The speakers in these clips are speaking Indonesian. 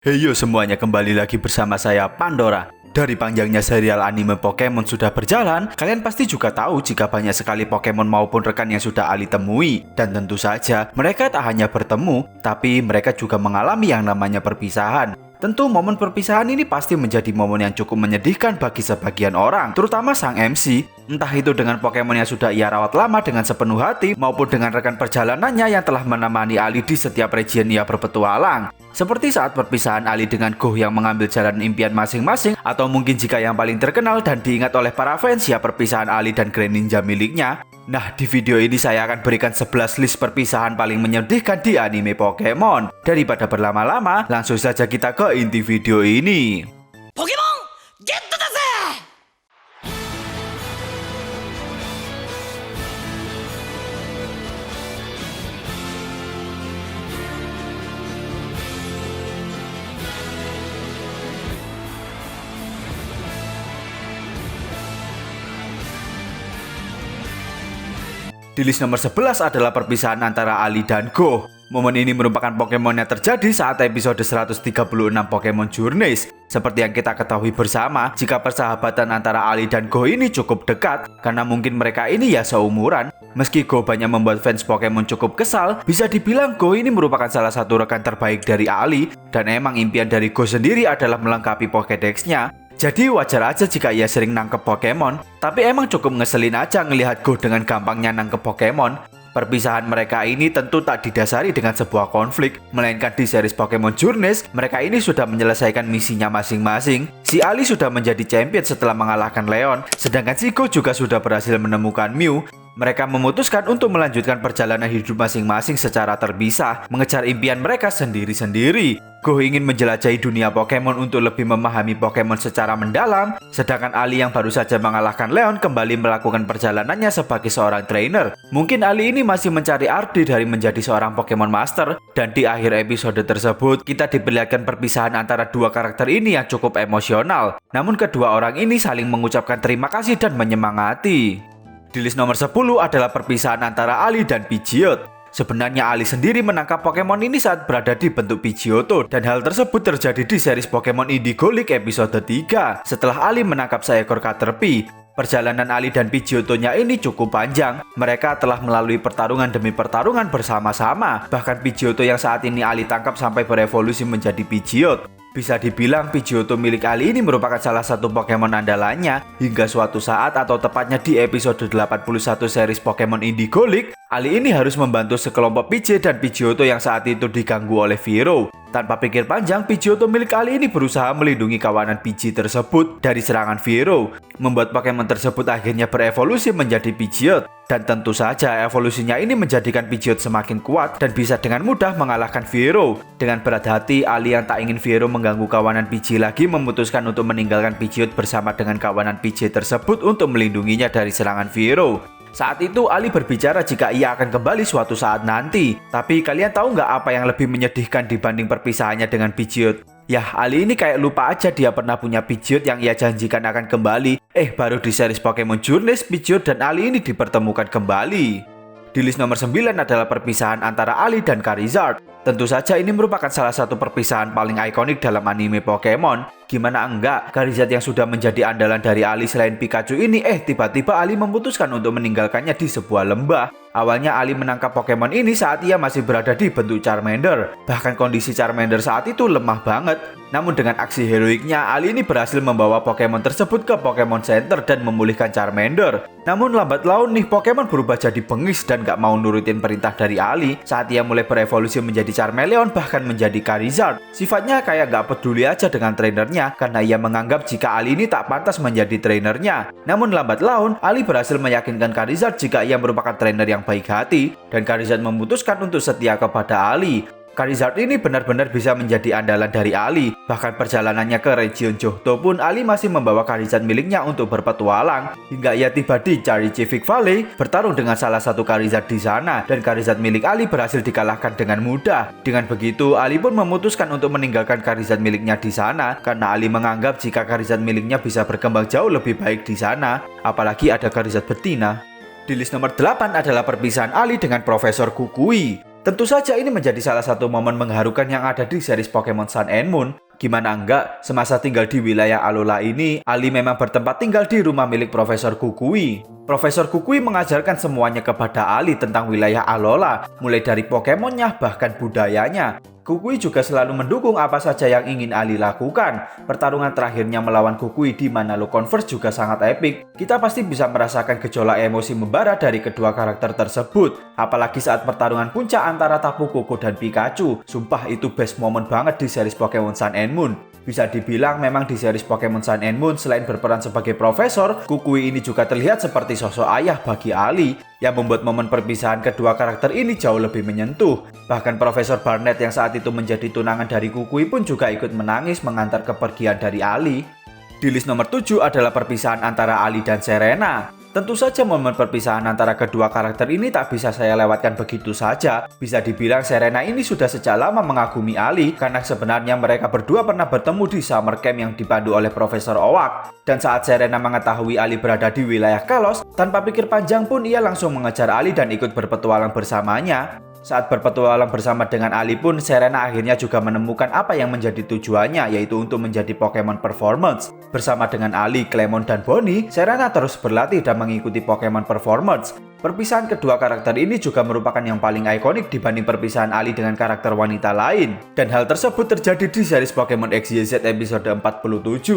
Heyo semuanya, kembali lagi bersama saya Pandora. Dari panjangnya serial anime Pokemon sudah berjalan, kalian pasti juga tahu jika banyak sekali Pokemon maupun rekan yang sudah Ali temui. Dan tentu saja, mereka tak hanya bertemu, tapi mereka juga mengalami yang namanya perpisahan. Tentu momen perpisahan ini pasti menjadi momen yang cukup menyedihkan bagi sebagian orang, terutama sang MC. Entah itu dengan Pokemon yang sudah ia rawat lama dengan sepenuh hati, maupun dengan rekan perjalanannya yang telah menemani Ali di setiap region ia berpetualang. Seperti saat perpisahan Ali dengan Goh yang mengambil jalan impian masing-masing, atau mungkin jika yang paling terkenal dan diingat oleh para fans ya perpisahan Ali dan Greninja miliknya. Nah, di video ini saya akan berikan 11 list perpisahan paling menyedihkan di anime Pokemon. Daripada berlama-lama, langsung saja kita ke inti video ini. Pokemon Getだぜ! Di list nomor 11 adalah perpisahan antara Ali dan Goh. Momen ini merupakan Pokemon yang terjadi saat episode 136 Pokemon Journeys. Seperti yang kita ketahui bersama, jika persahabatan antara Ali dan Goh ini cukup dekat, karena mungkin mereka ini ya seumuran. Meski Goh banyak membuat fans Pokemon cukup kesal, bisa dibilang Goh ini merupakan salah satu rekan terbaik dari Ali, dan emang impian dari Goh sendiri adalah melengkapi Pokédex-nya. Jadi wajar aja jika ia sering nangkep Pokemon, tapi emang cukup ngeselin aja ngelihat Goh dengan gampangnya nangkep Pokemon. Perpisahan mereka ini tentu tak didasari dengan sebuah konflik, melainkan di series Pokemon Journeys, mereka ini sudah menyelesaikan misinya masing-masing. Si Ali sudah menjadi champion setelah mengalahkan Leon, sedangkan si Goh juga sudah berhasil menemukan Mew. Mereka memutuskan untuk melanjutkan perjalanan hidup masing-masing secara terpisah, mengejar impian mereka sendiri-sendiri. Goh ingin menjelajahi dunia Pokemon untuk lebih memahami Pokemon secara mendalam, sedangkan Ali yang baru saja mengalahkan Leon kembali melakukan perjalanannya sebagai seorang trainer. Mungkin Ali ini masih mencari arti dari menjadi seorang Pokemon Master, dan di akhir episode tersebut kita diperlihatkan perpisahan antara dua karakter ini yang cukup emosional. Namun kedua orang ini saling mengucapkan terima kasih dan menyemangati. Di list nomor 10 adalah perpisahan antara Ali dan Pidgeot. Sebenarnya Ali sendiri menangkap Pokemon ini saat berada di bentuk Pidgeotto, dan hal tersebut terjadi di series Pokemon Indigo League episode 3 setelah Ali menangkap seekor Caterpie. Perjalanan Ali dan Pidgeotto-nya ini cukup panjang. Mereka telah melalui pertarungan demi pertarungan bersama-sama. Bahkan Pidgeotto yang saat ini Ali tangkap sampai berevolusi menjadi Pidgeot. Bisa dibilang Pidgeotto milik Ali ini merupakan salah satu Pokemon andalannya. Hingga suatu saat atau tepatnya di episode 81 series Pokemon Indigo League, Ali ini harus membantu sekelompok Pidgey dan Pidgeotto yang saat itu diganggu oleh Viro. Tanpa pikir panjang, Pidgeotto milik Ali ini berusaha melindungi kawanan Pidgey tersebut dari serangan Viro, membuat Pokemon tersebut akhirnya berevolusi menjadi Pidgeot. Dan tentu saja evolusinya ini menjadikan Pidgeot semakin kuat dan bisa dengan mudah mengalahkan Viro. Dengan berat hati, Ali yang tak ingin Viro mengganggu kawanan Pidgey lagi memutuskan untuk meninggalkan Pidgeot bersama dengan kawanan Pidgey tersebut untuk melindunginya dari serangan Viro. Saat itu Ali berbicara jika ia akan kembali suatu saat nanti. Tapi kalian tahu nggak apa yang lebih menyedihkan dibanding perpisahannya dengan Pidgeot? Yah, Ali ini kayak lupa aja dia pernah punya Pidgeot yang ia janjikan akan kembali. Baru di series Pokemon Journeys, Pidgeot dan Ali ini dipertemukan kembali. Di list nomor 9 adalah perpisahan antara Ali dan Charizard. Tentu saja ini merupakan salah satu perpisahan paling ikonik dalam anime Pokemon. Gimana enggak, Charizard yang sudah menjadi andalan dari Ali selain Pikachu ini tiba-tiba Ali memutuskan untuk meninggalkannya di sebuah lembah. Awalnya Ali menangkap Pokemon ini saat ia masih berada di bentuk Charmander. Bahkan kondisi Charmander saat itu lemah banget. Namun dengan aksi heroiknya, Ali ini berhasil membawa Pokemon tersebut ke Pokemon Center dan memulihkan Charmander. Namun lambat laun nih Pokemon berubah jadi bengis dan gak mau nurutin perintah dari Ali. Saat ia mulai berevolusi menjadi Charmeleon bahkan menjadi Charizard. Sifatnya kayak gak peduli aja dengan trainernya karena ia menganggap jika Ali ini tak pantas menjadi trainernya. Namun lambat laun, Ali berhasil meyakinkan Charizard jika ia merupakan trainer yang baik hati, dan Charizard memutuskan untuk setia kepada Ali. Charizard ini benar-benar bisa menjadi andalan dari Ali. Bahkan perjalanannya ke region Johto pun Ali masih membawa Charizard miliknya untuk berpetualang. Hingga ia tiba di Charicific Valley, bertarung dengan salah satu Charizard di sana, dan Charizard milik Ali berhasil dikalahkan dengan mudah. Dengan begitu, Ali pun memutuskan untuk meninggalkan Charizard miliknya di sana, karena Ali menganggap jika Charizard miliknya bisa berkembang jauh lebih baik di sana, apalagi ada Charizard betina. Di list nomor 8 adalah perpisahan Ali dengan Profesor Kukui. Tentu saja ini menjadi salah satu momen mengharukan yang ada di series Pokemon Sun and Moon. Gimana enggak, semasa tinggal di wilayah Alola ini, Ali memang bertempat tinggal di rumah milik Profesor Kukui. Profesor Kukui mengajarkan semuanya kepada Ali tentang wilayah Alola, mulai dari Pokemonnya bahkan budayanya. Kukui juga selalu mendukung apa saja yang ingin Ali lakukan. Pertarungan terakhirnya melawan Kukui di Manalo Converse juga sangat epik. Kita pasti bisa merasakan gejolak emosi membara dari kedua karakter tersebut. Apalagi saat pertarungan puncak antara Tapu Koko dan Pikachu. Sumpah itu best moment banget di series Pokemon Sun and Moon. Bisa dibilang memang di series Pokemon Sun and Moon selain berperan sebagai profesor, Kukui ini juga terlihat seperti sosok ayah bagi Ali, yang membuat momen perpisahan kedua karakter ini jauh lebih menyentuh. Bahkan Profesor Barnett yang saat itu menjadi tunangan dari Kukui pun juga ikut menangis mengantar kepergian dari Ali. Di list nomor 7 adalah perpisahan antara Ali dan Serena. Tentu saja momen perpisahan antara kedua karakter ini tak bisa saya lewatkan begitu saja. Bisa dibilang Serena ini sudah sejak lama mengagumi Ali karena sebenarnya mereka berdua pernah bertemu di summer camp yang dipandu oleh Profesor Oak. Dan saat Serena mengetahui Ali berada di wilayah Kalos, tanpa pikir panjang pun ia langsung mengejar Ali dan ikut berpetualang bersamanya. Saat berpetualang bersama dengan Ali pun, Serena akhirnya juga menemukan apa yang menjadi tujuannya, yaitu untuk menjadi Pokemon Performance. Bersama dengan Ali, Clemon, dan Bonnie, Serena terus berlatih dan mengikuti Pokemon Performance. Perpisahan kedua karakter ini juga merupakan yang paling ikonik dibanding perpisahan Ali dengan karakter wanita lain. Dan hal tersebut terjadi di series Pokemon XYZ episode 47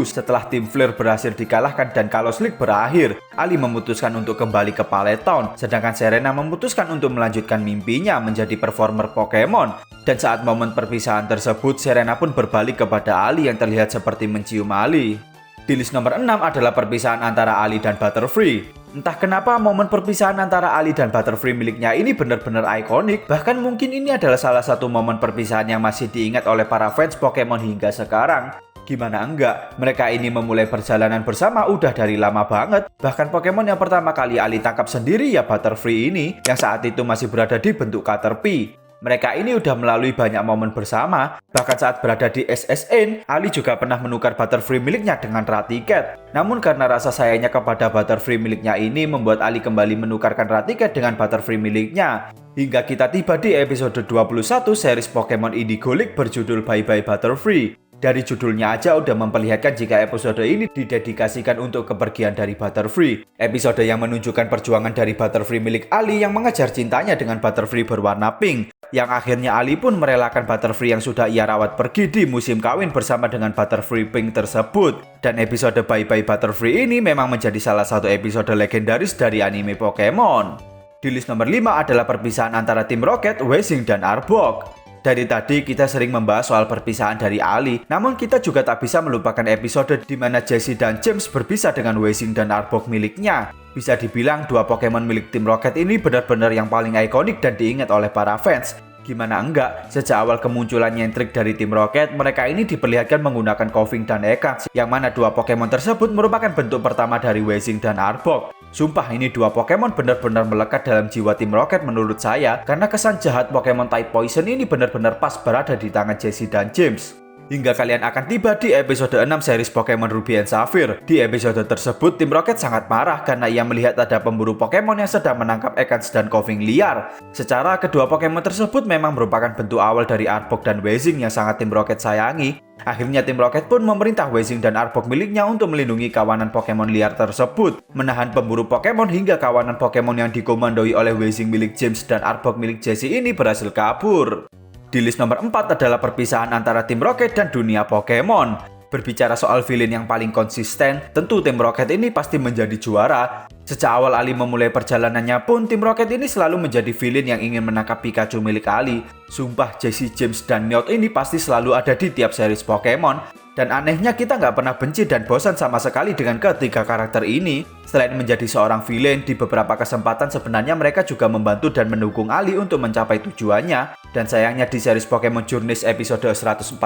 setelah tim Flare berhasil dikalahkan dan Kalos League berakhir. Ali memutuskan untuk kembali ke Paletown, sedangkan Serena memutuskan untuk melanjutkan mimpinya menjadi performer Pokemon. Dan saat momen perpisahan tersebut, Serena pun berbalik kepada Ali yang terlihat seperti mencium Ali. Di list nomor 6 adalah perpisahan antara Ali dan Butterfree. Entah kenapa momen perpisahan antara Ali dan Butterfree miliknya ini benar-benar ikonik. Bahkan mungkin ini adalah salah satu momen perpisahan yang masih diingat oleh para fans Pokemon hingga sekarang. Gimana enggak, mereka ini memulai perjalanan bersama udah dari lama banget. Bahkan Pokemon yang pertama kali Ali tangkap sendiri ya Butterfree ini, yang saat itu masih berada di bentuk Caterpie. Mereka ini udah melalui banyak momen bersama. Bahkan saat berada di SSN, Ali juga pernah menukar Butterfree miliknya dengan Raticat. Namun karena rasa sayangnya kepada Butterfree miliknya ini membuat Ali kembali menukarkan Raticat dengan Butterfree miliknya. Hingga kita tiba di episode 21 series Pokemon Indigo League berjudul Bye Bye Butterfree. Dari judulnya aja udah memperlihatkan jika episode ini didedikasikan untuk kepergian dari Butterfree. Episode yang menunjukkan perjuangan dari Butterfree milik Ali yang mengejar cintanya dengan Butterfree berwarna pink. Yang akhirnya Ali pun merelakan Butterfree yang sudah ia rawat pergi di musim kawin bersama dengan Butterfree pink tersebut. Dan episode Bye Bye Butterfree ini memang menjadi salah satu episode legendaris dari anime Pokemon. Di list nomor 5 adalah perpisahan antara tim Rocket, Weezing, dan Arbok. Dari tadi kita sering membahas soal perpisahan dari Ali, namun kita juga tak bisa melupakan episode di mana Jessie dan James berpisah dengan Weezing dan Arbok miliknya. Bisa dibilang dua Pokemon milik tim Rocket ini benar-benar yang paling ikonik dan diingat oleh para fans. Gimana enggak, sejak awal kemunculannya trik dari tim Rocket, mereka ini diperlihatkan menggunakan Koffing dan Ekans, yang mana dua Pokemon tersebut merupakan bentuk pertama dari Weezing dan Arbok. Sumpah ini dua Pokemon benar-benar melekat dalam jiwa tim Rocket menurut saya, karena kesan jahat Pokemon type Poison ini benar-benar pas berada di tangan Jessie dan James. Hingga kalian akan tiba di episode 6 series Pokemon Ruby and Sapphire. Di episode tersebut, tim Rocket sangat marah karena ia melihat ada pemburu Pokemon yang sedang menangkap Ekans dan Koffing liar. Secara kedua Pokemon tersebut memang merupakan bentuk awal dari Arbok dan Weezing yang sangat tim Rocket sayangi. Akhirnya tim Rocket pun memerintah Weezing dan Arbok miliknya untuk melindungi kawanan Pokemon liar tersebut, menahan pemburu Pokemon hingga kawanan Pokemon yang dikomandoi oleh Weezing milik James dan Arbok milik Jessie ini berhasil kabur. Di list nomor 4 adalah perpisahan antara tim Rocket dan dunia Pokemon. Berbicara soal villain yang paling konsisten, tentu tim Rocket ini pasti menjadi juara. Sejak awal Ali memulai perjalanannya pun, tim Rocket ini selalu menjadi villain yang ingin menangkap Pikachu milik Ali. Sumpah Jessie, James, dan Meowth ini pasti selalu ada di tiap series Pokemon. Dan anehnya kita nggak pernah benci dan bosan sama sekali dengan ketiga karakter ini. Selain menjadi seorang villain, di beberapa kesempatan sebenarnya mereka juga membantu dan mendukung Ali untuk mencapai tujuannya. Dan sayangnya di series Pokemon Journeys episode 145,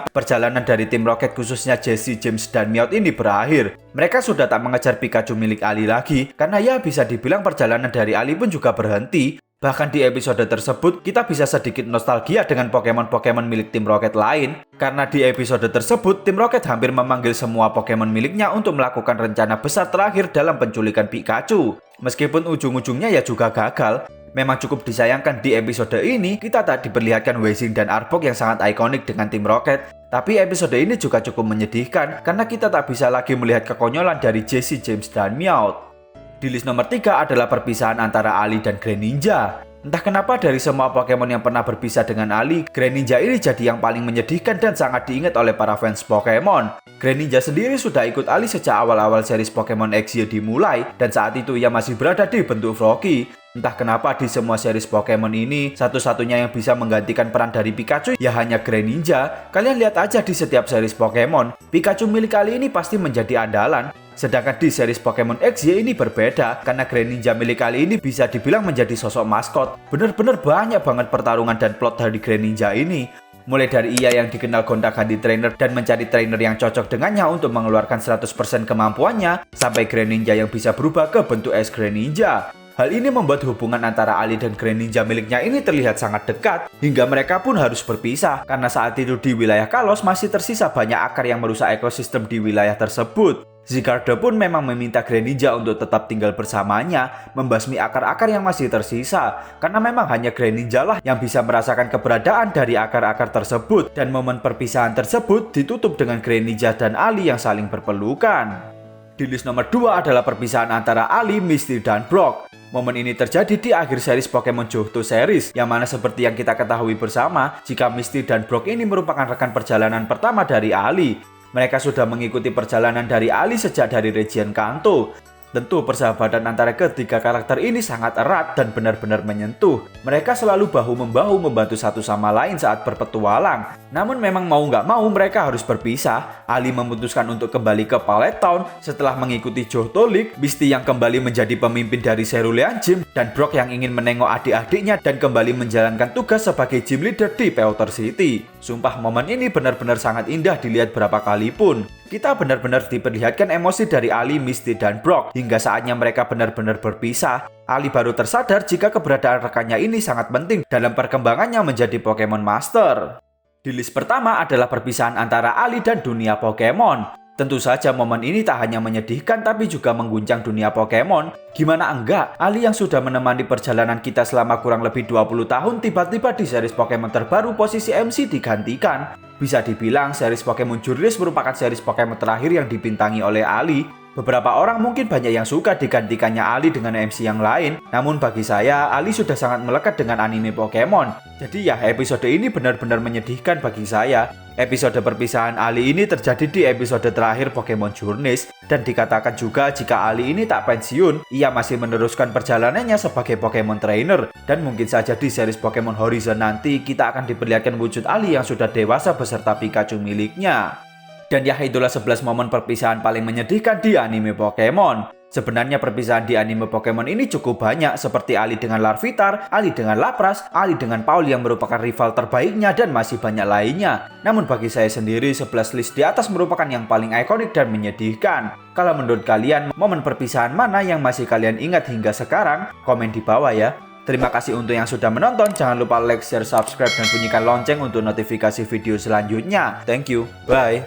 perjalanan dari tim Rocket khususnya Jessie, James, dan Meowth ini berakhir. Mereka sudah tak mengejar Pikachu milik Ali lagi, karena ya bisa dibilang perjalanan dari Ali pun juga berhenti. Bahkan di episode tersebut, kita bisa sedikit nostalgia dengan Pokemon-Pokemon milik tim Rocket lain. Karena di episode tersebut, tim Rocket hampir memanggil semua Pokemon miliknya untuk melakukan rencana besar terakhir dalam penculikan Pikachu. Meskipun ujung-ujungnya ya juga gagal. Memang cukup disayangkan di episode ini kita tak diperlihatkan Wei-Jing dan Arbok yang sangat ikonik dengan tim Rocket. Tapi episode ini juga cukup menyedihkan karena kita tak bisa lagi melihat kekonyolan dari Jesse, James, dan Meowth. Di list nomor 3 adalah perpisahan antara Ali dan Greninja. Entah kenapa dari semua Pokemon yang pernah berpisah dengan Ali, Greninja ini jadi yang paling menyedihkan dan sangat diingat oleh para fans Pokemon. Greninja sendiri sudah ikut Ali sejak awal-awal series Pokemon XY dimulai, dan saat itu ia masih berada di bentuk Froakie. Entah kenapa di semua series Pokemon ini, satu-satunya yang bisa menggantikan peran dari Pikachu ya hanya Greninja. Kalian lihat aja di setiap series Pokemon, Pikachu milik Ali ini pasti menjadi andalan. Sedangkan di series Pokemon XY ini berbeda, karena Greninja milik kali ini bisa dibilang menjadi sosok maskot. Bener-bener banyak banget pertarungan dan plot dari Greninja ini. Mulai dari ia yang dikenal gonta-ganti trainer dan mencari trainer yang cocok dengannya untuk mengeluarkan 100% kemampuannya, sampai Greninja yang bisa berubah ke bentuk es Greninja. Hal ini membuat hubungan antara Ali dan Greninja miliknya ini terlihat sangat dekat, hingga mereka pun harus berpisah, karena saat itu di wilayah Kalos masih tersisa banyak akar yang merusak ekosistem di wilayah tersebut. Zygarde pun memang meminta Greninja untuk tetap tinggal bersamanya, membasmi akar-akar yang masih tersisa, karena memang hanya Greninja lah yang bisa merasakan keberadaan dari akar-akar tersebut, dan momen perpisahan tersebut ditutup dengan Greninja dan Ali yang saling berpelukan. Di list nomor 2 adalah perpisahan antara Ali, Misty, dan Brock. Momen ini terjadi di akhir series Pokemon Johto series, yang mana seperti yang kita ketahui bersama, jika Misty dan Brock ini merupakan rekan perjalanan pertama dari Ali. Mereka sudah mengikuti perjalanan dari Ali sejak dari region Kanto. Tentu persahabatan antara ketiga karakter ini sangat erat dan benar-benar menyentuh. Mereka selalu bahu-membahu membantu satu sama lain saat berpetualang. Namun memang mau nggak mau mereka harus berpisah. Ali memutuskan untuk kembali ke Pallet Town setelah mengikuti Johto League, Misty yang kembali menjadi pemimpin dari Cerulean Gym, dan Brock yang ingin menengok adik-adiknya dan kembali menjalankan tugas sebagai gym leader di Pewter City. Sumpah momen ini benar-benar sangat indah dilihat berapa kali pun. Kita benar-benar diperlihatkan emosi dari Ali, Misty, dan Brock hingga saatnya mereka benar-benar berpisah. Ali baru tersadar jika keberadaan rekannya ini sangat penting dalam perkembangannya menjadi Pokemon Master. Di list pertama adalah perpisahan antara Ali dan dunia Pokemon. Tentu saja momen ini tak hanya menyedihkan tapi juga mengguncang dunia Pokemon. Gimana enggak, Ali yang sudah menemani perjalanan kita selama kurang lebih 20 tahun tiba-tiba di series Pokemon terbaru posisi MC digantikan. Bisa dibilang series Pokemon Journeys merupakan series Pokemon terakhir yang dibintangi oleh Ali. Beberapa orang mungkin banyak yang suka digantikannya Ali dengan MC yang lain, namun bagi saya, Ali sudah sangat melekat dengan anime Pokemon. Jadi ya, episode ini benar-benar menyedihkan bagi saya. Episode perpisahan Ali ini terjadi di episode terakhir Pokemon Journeys, dan dikatakan juga jika Ali ini tak pensiun, ia masih meneruskan perjalanannya sebagai Pokemon Trainer, dan mungkin saja di series Pokemon Horizon nanti kita akan diperlihatkan wujud Ali yang sudah dewasa beserta Pikachu miliknya. Dan ya, itulah 11 momen perpisahan paling menyedihkan di anime Pokemon. Sebenarnya perpisahan di anime Pokemon ini cukup banyak, seperti Ali dengan Larvitar, Ali dengan Lapras, Ali dengan Paul yang merupakan rival terbaiknya, dan masih banyak lainnya. Namun bagi saya sendiri, 11 list di atas merupakan yang paling ikonik dan menyedihkan. Kalau menurut kalian, momen perpisahan mana yang masih kalian ingat hingga sekarang? Komen di bawah ya. Terima kasih untuk yang sudah menonton, jangan lupa like, share, subscribe, dan bunyikan lonceng untuk notifikasi video selanjutnya. Thank you, bye.